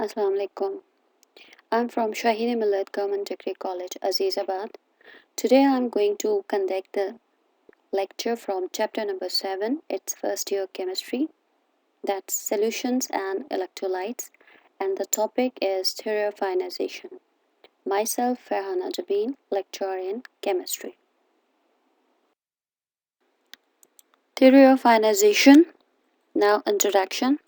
Assalamu alaikum. I'm from Shaheen Millet Government Degree College, Azizabad. Today I'm going to conduct the lecture from chapter number 7, its first year chemistry, that's solutions and electrolytes, and the topic is theory of ionization. Myself, Farhana Jabin, lecturer in chemistry. Theory of ionization. Now, introduction.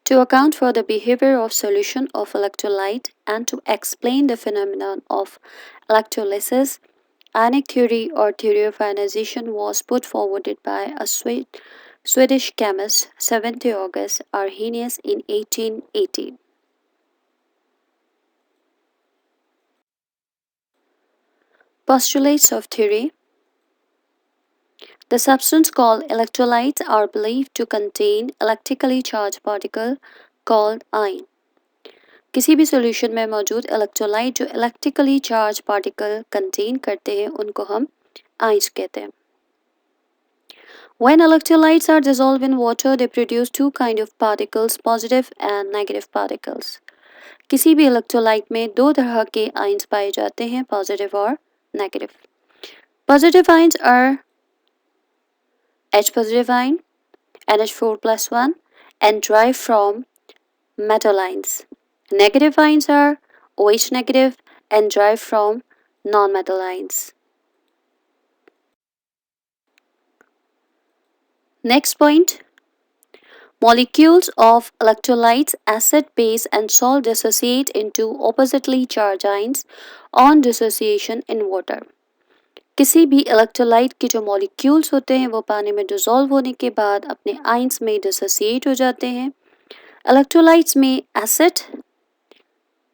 To account for the behavior of solution of electrolyte and to explain the phenomenon of electrolysis, ionic theory or theory of ionization was put forward by a Swedish chemist 7th August Arrhenius in 1880. Postulates of theory. The substance called electrolytes are believed to contain electrically charged particle called ion. किसी भी solution में मौजूद electrolyte जो electrically charge particle contain करते हैं उनको हम ions कहते हैं. When electrolytes are dissolved in water, they produce two kinds of particles, positive and negative particles. किसी भी इलेक्ट्रोलाइट में दो तरह के आयंस पाए जाते हैं, पॉजिटिव और negative. Positive ions are H positive ion, NH4+1, and derived from metal ions. Negative ions are OH negative and derived from non-metal ions. Next point. Molecules of electrolytes, acid, base, and salt dissociate into oppositely charged ions on dissociation in water. किसी भी electrolyte के जो molecules होते हैं वो पानी में dissolve होने के बाद अपने आयंस में डिसोसिएट हो जाते हैं. इलेक्ट्रोलाइट्स में एसिड,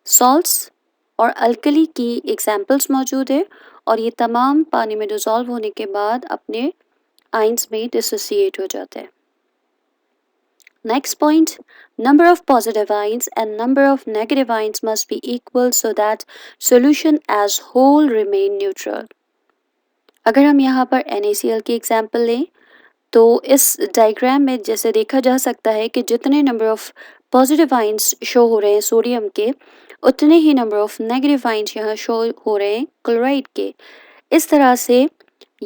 सॉल्ट्स और अल्कली की एग्जाम्पल्स मौजूद है और ये तमाम पानी में डिसॉल्व होने के बाद अपने आयंस में डिसोसिएट हो जाते हैं. Next point, number of positive ions and number of negative ions must be equal so that solution as whole remain neutral. अगर हम यहाँ पर NaCl की एग्जाम्पल लें तो इस डायग्राम में जैसे देखा जा सकता है कि जितने number of positive ions show हो रहे हैं सोडियम के उतने ही नंबर ऑफ नेगेटिव आयंस यहाँ शो हो रहे हैं क्लोराइड के. इस तरह से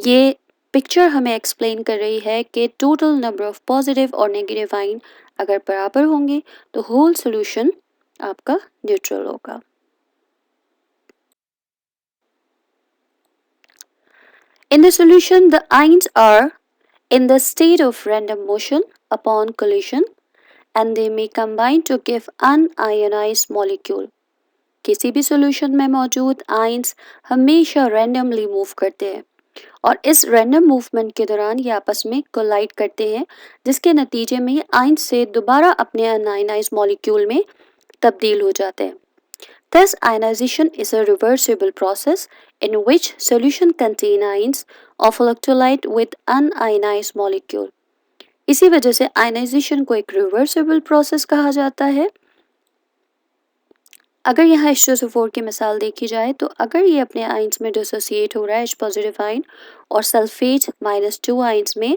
ये पिक्चर हमें एक्सप्लेन कर रही है कि टोटल नंबर ऑफ पॉजिटिव और नेगेटिव आयन अगर बराबर होंगे तो होल सॉल्यूशन आपका न्यूट्रल होगा. In the solution, the ions are in the state of random motion upon collision and they may combine to give unionized molecule. किसी भी solution में मौजूद आयंस हमेशा रैंडमली मूव करते हैं और इस रैंडम मूवमेंट के दौरान ये आपस में कोलाइड करते हैं जिसके नतीजे में आयंस से दोबारा अपने अनआयनाइज्ड मॉलिक्यूल में तब्दील हो जाते हैं. Thus, ionization is a reversible process in which solution contain ions of electrolyte with unionized molecule. इसी वजह से आयनाइजेशन को एक रिवर्सिबल प्रोसेस कहा जाता है. अगर यहाँ H2SO4 की मिसाल देखी जाए तो अगर ये अपने आयंस में डिसोसिएट हो रहा है H पॉजिटिव आयन और सल्फेट -2 आयंस में,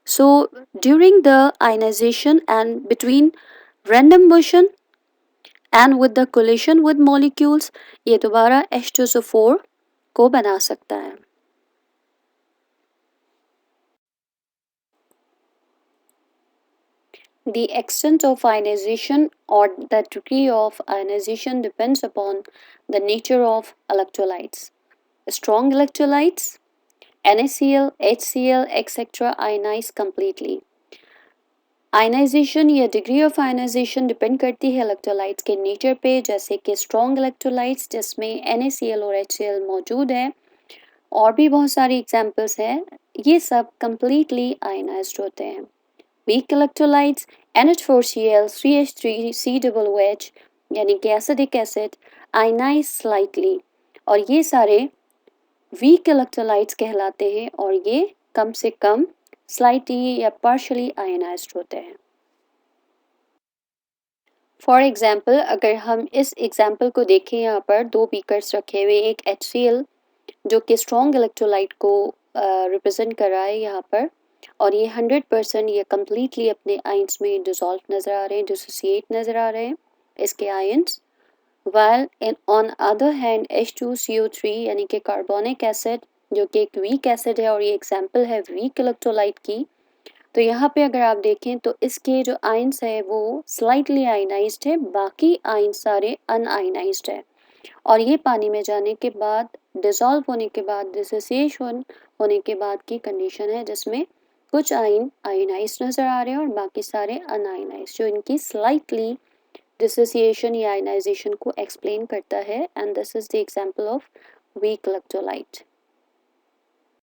so during the ionization and between random motion and with the collision with molecules ये दोबारा H2SO4 को बना सकता है. The extent of ionization or the degree of ionization depends upon the nature of electrolytes. Strong electrolytes, NaCl, HCl, etc. ionize completely. Ionization या degree of ionization depend करती है electrolytes के नेचर पे, जैसे कि स्ट्रॉन्ग इलेक्ट्रोलाइट्स जिसमें NaCl और HCl मौजूद है और भी बहुत सारी एग्जांपल्स हैं, ये सब कम्प्लीटली आयनाइज्ड होते हैं. वीक इलेक्ट्रोलाइट्स NH4Cl, CH3COOH यानी कि एसिडिक एसिड आयनाइज स्लाइटली और ये सारे वीक इलेक्ट्रोलाइट्स कहलाते हैं और ये कम से कम स्लाइटली या पार्शली आयनाइज्ड होते हैं. फॉर एग्जाम्पल अगर हम इस एग्जाम्पल को देखें, यहाँ पर दो बीकर्स रखे हुए, एक HCl जो कि स्ट्रॉन्ग इलेक्ट्रोलाइट को रिप्रेजेंट कर रहा है यहाँ पर और ये 100% ये कम्प्लीटली अपने आयंस में डिसॉल्व नज़र आ रहे हैं, डिसोसिएट नज़र आ रहे हैं. इसके ions, while on other hand H2CO3 यानी कि कार्बोनिक एसिड जो कि एक वीक एसिड है और ये एग्जाम्पल है वीक इलेक्ट्रोलाइट की, तो यहाँ पे अगर आप देखें तो इसके जो आयन्स है वो स्लाइटली आयनाइज्ड है, बाकी आयन्स सारे अनआयनाइज्ड है। और ये पानी में जाने के बाद, डिसॉल्व होने के बाद, डिसोसिएशन होने के बाद की कंडीशन है जिसमें कुछ आयन आयनाइज्ड नजर आ रहे हैं और बाकी सारे अनआयनाइज्ड, जो इनकी स्लाइटली डिसोसिएशन या आयनाइजेशन को एक्सप्लेन करता है। And this is the example of weak electrolyte.